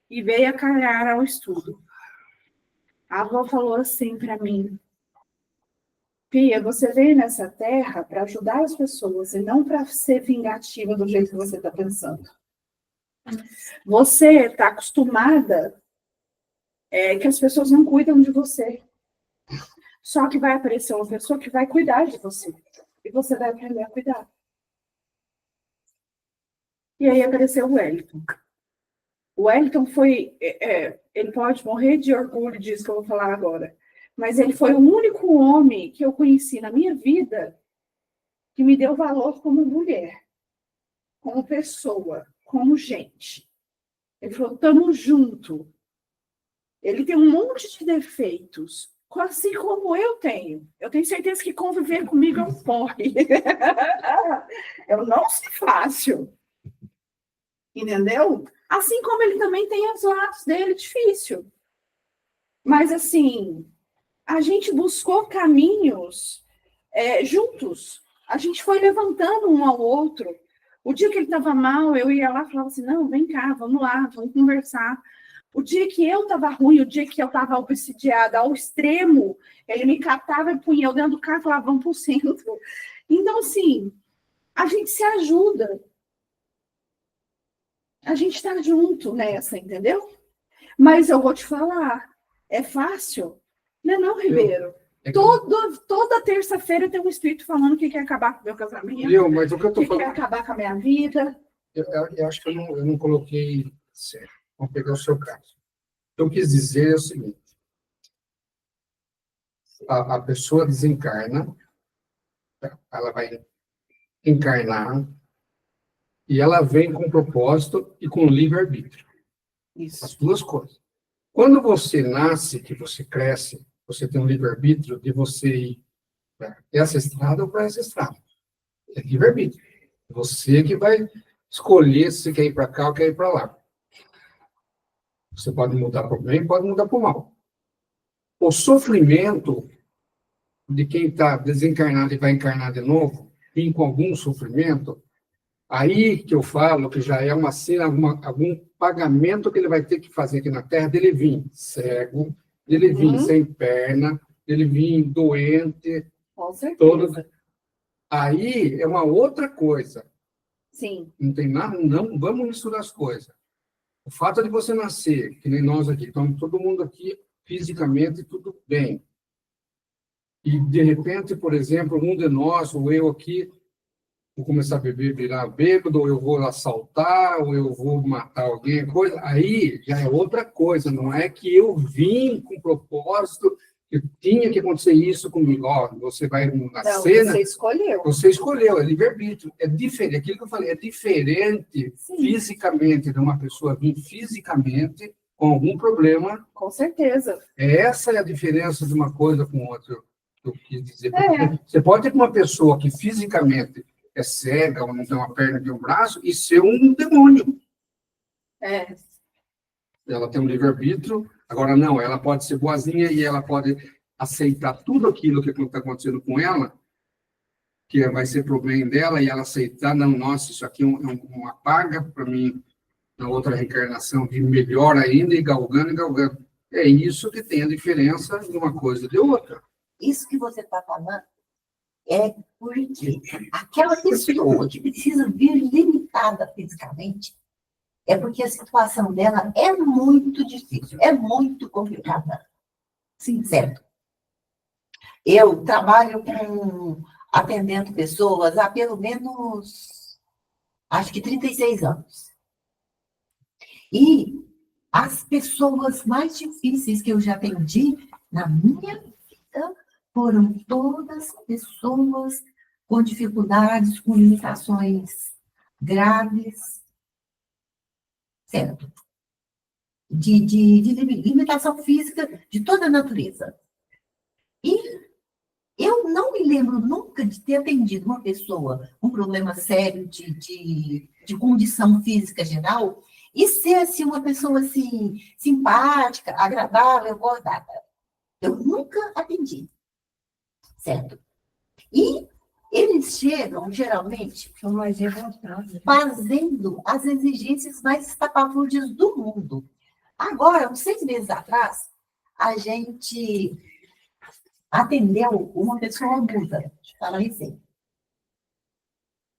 E veio a calhar ao estudo. A avó falou assim para mim: Pia, você veio nessa terra para ajudar as pessoas e não para ser vingativa do jeito que você está pensando. Você está acostumada que as pessoas não cuidam de você. Só que vai aparecer uma pessoa que vai cuidar de você. E você vai aprender a cuidar. E aí apareceu o Wellington. O Wellington foi... ele pode morrer de orgulho disso que eu vou falar agora. Mas ele foi o único homem que eu conheci na minha vida que me deu valor como mulher, como pessoa, como gente. Ele falou, tamo junto. Ele tem um monte de defeitos, assim como eu tenho. Eu tenho certeza que conviver comigo é um porre. Eu não sou fácil. Entendeu? Assim como ele também tem os lados dele difícil. Mas, assim, a gente buscou caminhos juntos. A gente foi levantando um ao outro. O dia que ele estava mal, eu ia lá e falava assim, não, vem cá, vamos lá, vamos conversar. O dia que eu estava ruim, o dia que eu estava obsidiada ao extremo, ele me catava e punha eu dentro do carro e falava, vamos para o centro. Então, assim, a gente se ajuda. A gente está junto nessa, entendeu? Mas eu vou te falar, é fácil? Não é não, Ribeiro? Toda terça-feira tem um espírito falando que quer acabar com o meu casamento, mas o que eu tô que falando... quer acabar com a minha vida. Eu acho que eu não coloquei certo. Vamos pegar o seu caso. O que eu quis dizer é o seguinte. A pessoa desencarna, ela vai encarnar, E ela vem com propósito e com livre-arbítrio. Isso. As duas coisas. Quando você nasce, que você cresce, você tem um livre-arbítrio de você ir para essa estrada ou para essa estrada. É livre-arbítrio. Você que vai escolher se você quer ir para cá ou quer ir para lá. Você pode mudar para o bem, pode mudar para o mal. O sofrimento de quem está desencarnado e vai encarnar de novo, vir com algum sofrimento, aí que eu falo que já é uma cena, algum pagamento que ele vai ter que fazer aqui na Terra, dele vir cego, dele vir sem perna, dele vir doente, Com certeza. todo. Aí é uma outra coisa. Sim. Não tem nada, não vamos misturar as coisas. O fato de você nascer, que nem nós aqui, estamos todo mundo aqui fisicamente tudo bem. E de repente, por exemplo, um de nós, ou eu aqui, vou começar a beber, virar bêbado, ou eu vou assaltar, ou eu vou matar alguém, coisa, aí já é outra coisa, não é que eu vim com propósito, que tinha que acontecer isso comigo. Ó, você vai na Não, cena, você escolheu. você escolheu, é livre-arbítrio, é diferente, aquilo que eu falei, é diferente fisicamente de uma pessoa vir fisicamente com algum problema. Com certeza. Essa é a diferença de uma coisa com outra, que eu quis dizer. Você pode ter uma pessoa que fisicamente é cega, ou não tem uma perna e um braço, e ser um demônio. É. Ela tem um livre-arbítrio, agora não, ela pode ser boazinha e ela pode aceitar tudo aquilo que está acontecendo com ela, que vai ser pro bem dela, e ela aceitar, não, nossa, isso aqui é uma paga para mim, na outra reencarnação, de melhor ainda, e galgando, e galgando. É isso que tem a diferença de uma coisa e de outra. Isso que você está falando é porque aquela pessoa que precisa vir limitada fisicamente é porque a situação dela é muito difícil, é muito complicada. Sim, certo. Eu trabalho atendendo pessoas há pelo menos, acho que 36 anos. E as pessoas mais difíceis que eu já atendi na minha vida foram todas pessoas com dificuldades, com limitações graves, certo? De limitação física de toda a natureza. E eu não me lembro nunca de ter atendido uma pessoa com problema sério de condição física geral e ser assim, uma pessoa assim, simpática, agradável, gordada. Eu nunca atendi. Certo? E eles chegam, geralmente, São mais revoltados. fazendo as exigências mais estapafúrdias do mundo. Agora, uns 6 meses atrás, a gente atendeu uma pessoa muda, para dizer.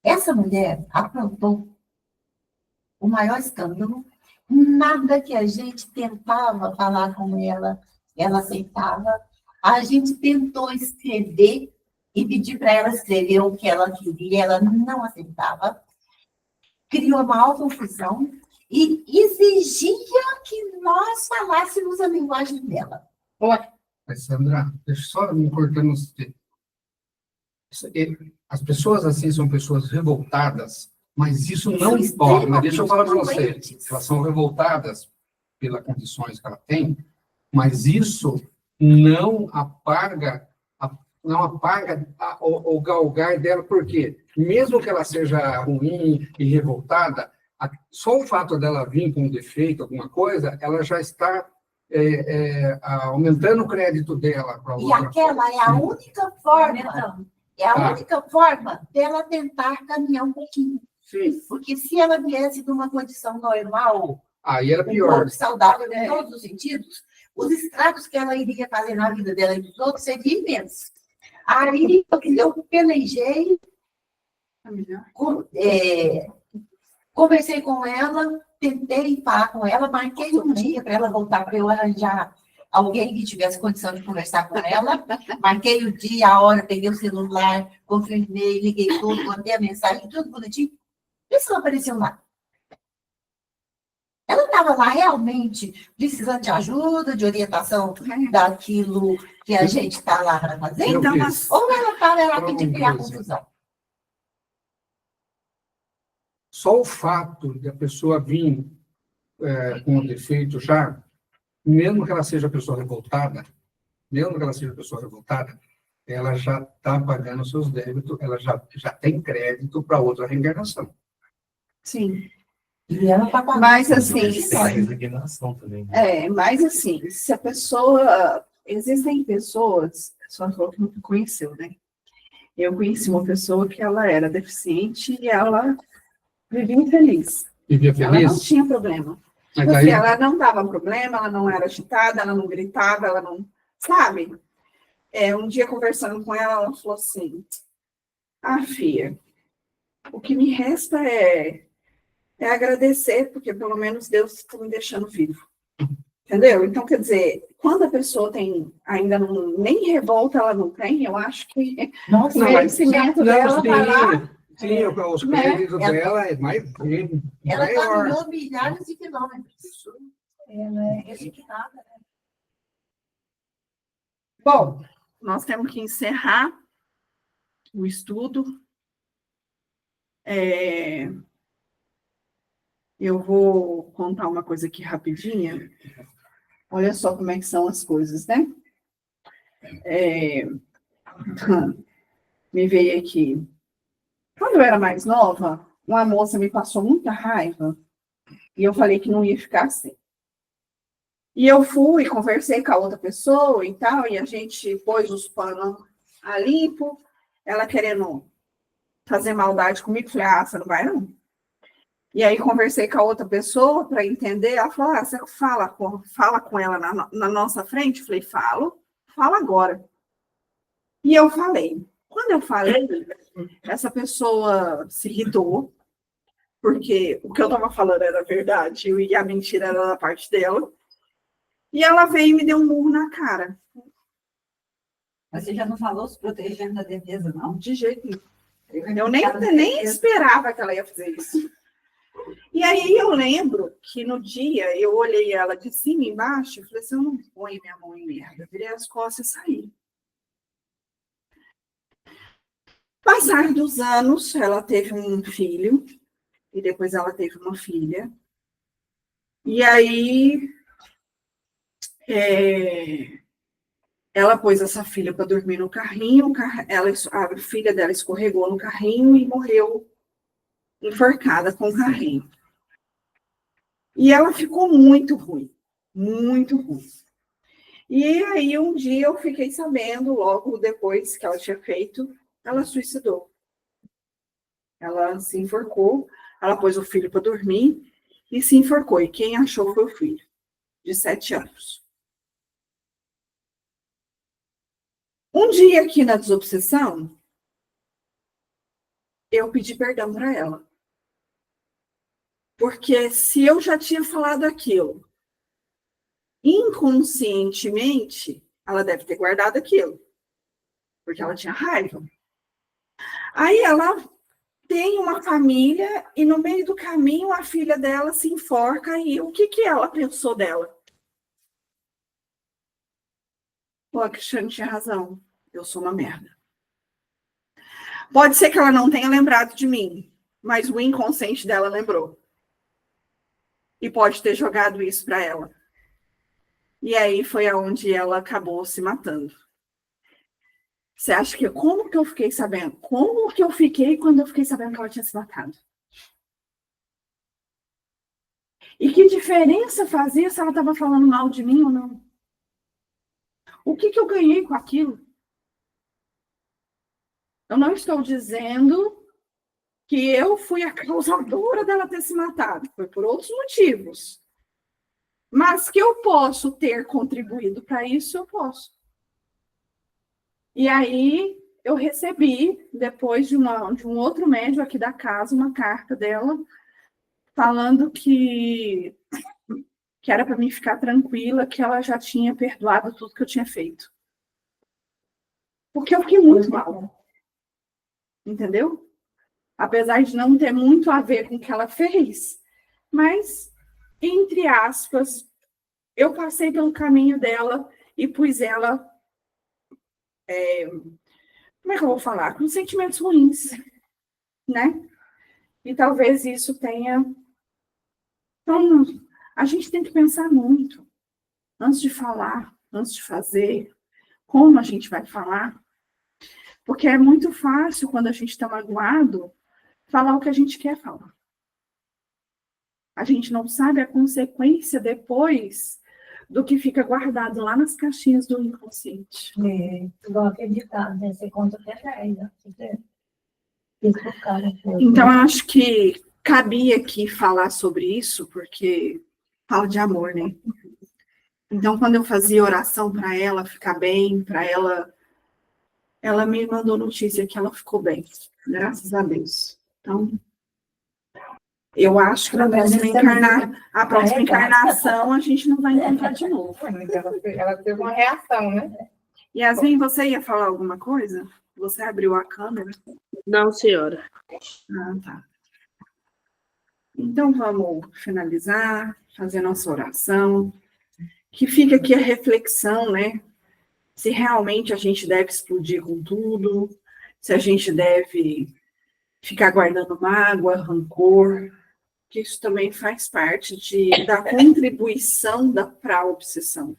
Essa mulher aprontou o maior escândalo. Nada que a gente tentava falar com ela, ela aceitava. A gente tentou escrever e pedir para ela escrever o que ela queria, ela não aceitava. Criou uma maior confusão e exigia que nós falássemos a linguagem dela. Mas, Sandra, deixa só me cortando. As pessoas assim são pessoas revoltadas, mas isso não importa. Mas deixa eu falar para você, elas são revoltadas pelas condições que ela tem, mas isso não apaga o galgar dela, porque mesmo que ela seja ruim e revoltada, só o fato dela vir com um defeito, alguma coisa, ela já está aumentando o crédito dela. E aquela é a única forma, única forma dela tentar caminhar um pouquinho. Sim. Porque se ela viesse de uma condição normal, aí era pior. Saudável em todos os sentidos, os estragos que ela iria fazer na vida dela e dos outros seriam imensos. Aí eu pelejei, conversei com ela, tentei falar com ela, marquei um dia para ela voltar, para eu arranjar alguém que tivesse condição de conversar com ela. Marquei o dia, a hora, peguei o celular, confirmei, liguei tudo, mandei a mensagem, tudo bonitinho. Isso não apareceu lá. Ela estava lá realmente precisando de ajuda, de orientação daquilo que a gente está lá para fazer. Então, mas, fiz. ou ela estava lá para criar confusão. só o fato de a pessoa vir com o defeito já, mesmo que ela seja pessoa revoltada, ela já está pagando seus débitos, ela já tem crédito para outra reencarnação. Sim. E ela tá pagando. Mas assim, Tem a resignação também. Né? mas assim, se a pessoa. Existem pessoas, a senhora falou que nunca conheceu, né? Eu conheci uma pessoa que ela era deficiente e ela vivia infeliz. Vivia Ela não feliz? tinha problema. Mas Porque aí, ela não dava problema, ela não era agitada, ela não gritava, ela não. Sabe? Um dia conversando com ela, ela falou assim: Ah, filha, o que me resta é agradecer, porque pelo menos Deus está me deixando vivo. Entendeu? Então, quer dizer, quando a pessoa tem, ainda não, nem revolta ela não tem, eu acho que Nossa, o Não, mas- merecimento dela vai lá. sim, os Né? créditos dela é mais ela maior. caminhou milhares de quilômetros. Ela é resignada, né? Bom, nós temos que encerrar o estudo. Eu vou contar uma coisa aqui rapidinha. Olha só como é que são as coisas, né? Me veio aqui. Quando eu era mais nova, uma moça me passou muita raiva e eu falei que não ia ficar assim. E eu fui, conversei com a outra pessoa e tal, e a gente pôs os panos a limpo, ela querendo fazer maldade comigo, falei, você não vai não. E aí conversei com a outra pessoa para entender, ela falou, você fala com ela na nossa frente? Eu falei, fala agora. E eu falei. Quando eu falei, essa pessoa se irritou, porque o que eu estava falando era verdade e a mentira era da parte dela. E ela veio e me deu um murro na cara. Mas você já não falou se protegendo da defesa, não? De jeito nenhum. Eu nem esperava que ela ia fazer isso. E aí eu lembro que no dia eu olhei ela de cima e embaixo e falei assim, eu não ponho minha mão em merda. Virei as costas e saí. Passar dos anos, ela teve um filho e depois ela teve uma filha. E aí ela pôs essa filha para dormir no carrinho, a filha dela escorregou no carrinho e morreu enforcada com o carrinho. E ela ficou muito ruim, muito ruim. E aí um dia eu fiquei sabendo, logo depois que ela tinha feito, ela suicidou. Ela se enforcou, ela pôs o filho para dormir e se enforcou. E quem achou foi o filho, de 7 anos. Um dia aqui na desobsessão, eu pedi perdão para ela. Porque se eu já tinha falado aquilo, inconscientemente, ela deve ter guardado aquilo. Porque ela tinha raiva. Aí ela tem uma família e no meio do caminho a filha dela se enforca e o que ela pensou dela? Pô, a Cristiane tinha razão. Eu sou uma merda. Pode ser que ela não tenha lembrado de mim, mas o inconsciente dela lembrou. E pode ter jogado isso para ela. E aí foi aonde ela acabou se matando. Você acha que como que eu fiquei sabendo? Como que eu fiquei quando eu fiquei sabendo que ela tinha se matado? E que diferença fazia se ela estava falando mal de mim ou não? O que eu ganhei com aquilo? Eu não estou dizendo que eu fui a causadora dela ter se matado. Foi por outros motivos. Mas que eu posso ter contribuído para isso, eu posso. E aí eu recebi, depois de um outro médium aqui da casa, uma carta dela, falando que era para mim ficar tranquila, que ela já tinha perdoado tudo que eu tinha feito. Porque eu fiquei muito mal. Entendeu? Apesar de não ter muito a ver com o que ela fez. Mas, entre aspas, eu passei pelo caminho dela e pus ela, como é que eu vou falar? Com sentimentos ruins, né? E talvez isso tenha... Então, a gente tem que pensar muito, antes de falar, antes de fazer, como a gente vai falar. Porque é muito fácil, quando a gente está magoado, falar o que a gente quer falar. A gente não sabe a consequência depois do que fica guardado lá nas caixinhas do inconsciente. É, igual aquele ditado, né? Você conta até 10, né? Então, eu acho que cabia aqui falar sobre isso, porque fala de amor, né? Então, quando eu fazia oração para ela ficar bem, para ela me mandou notícia que ela ficou bem, graças a Deus. Então, eu acho que a próxima encarnação a gente não vai encontrar de novo. Ela teve uma reação, né? Yasmin, você ia falar alguma coisa? Você abriu a câmera? Não, senhora. Ah, tá. Então, vamos finalizar, fazer nossa oração. Que fica aqui a reflexão, né? Se realmente a gente deve explodir com tudo, se a gente deve ficar guardando mágoa, rancor, que isso também faz parte da contribuição para a obsessão.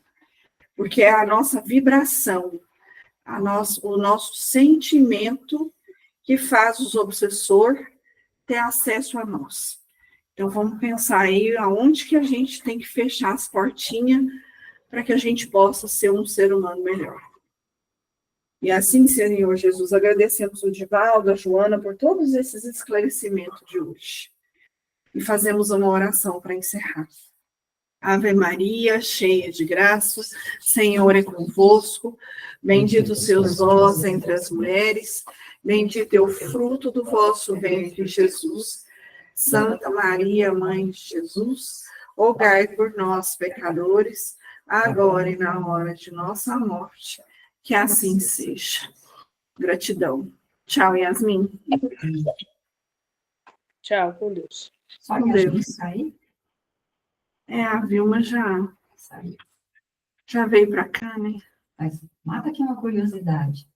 Porque é a nossa vibração, o nosso sentimento que faz os obsessores ter acesso a nós. Então, vamos pensar aí aonde que a gente tem que fechar as portinhas para que a gente possa ser um ser humano melhor. E assim, Senhor Jesus, agradecemos o Divaldo, a Joana, por todos esses esclarecimentos de hoje. E fazemos uma oração para encerrar. Ave Maria, cheia de graça, Senhor é convosco, bendito sois vós entre as mulheres, bendito é o fruto do vosso ventre, Jesus. Santa Maria, Mãe de Jesus, rogai por nós, pecadores, agora e na hora de nossa morte. Que assim seja. Gratidão. Tchau, Yasmin. Tchau, com Deus. Só Com que a gente Deus. sair? A Vilma já Sair. veio para cá, né? Mas mata aqui uma curiosidade.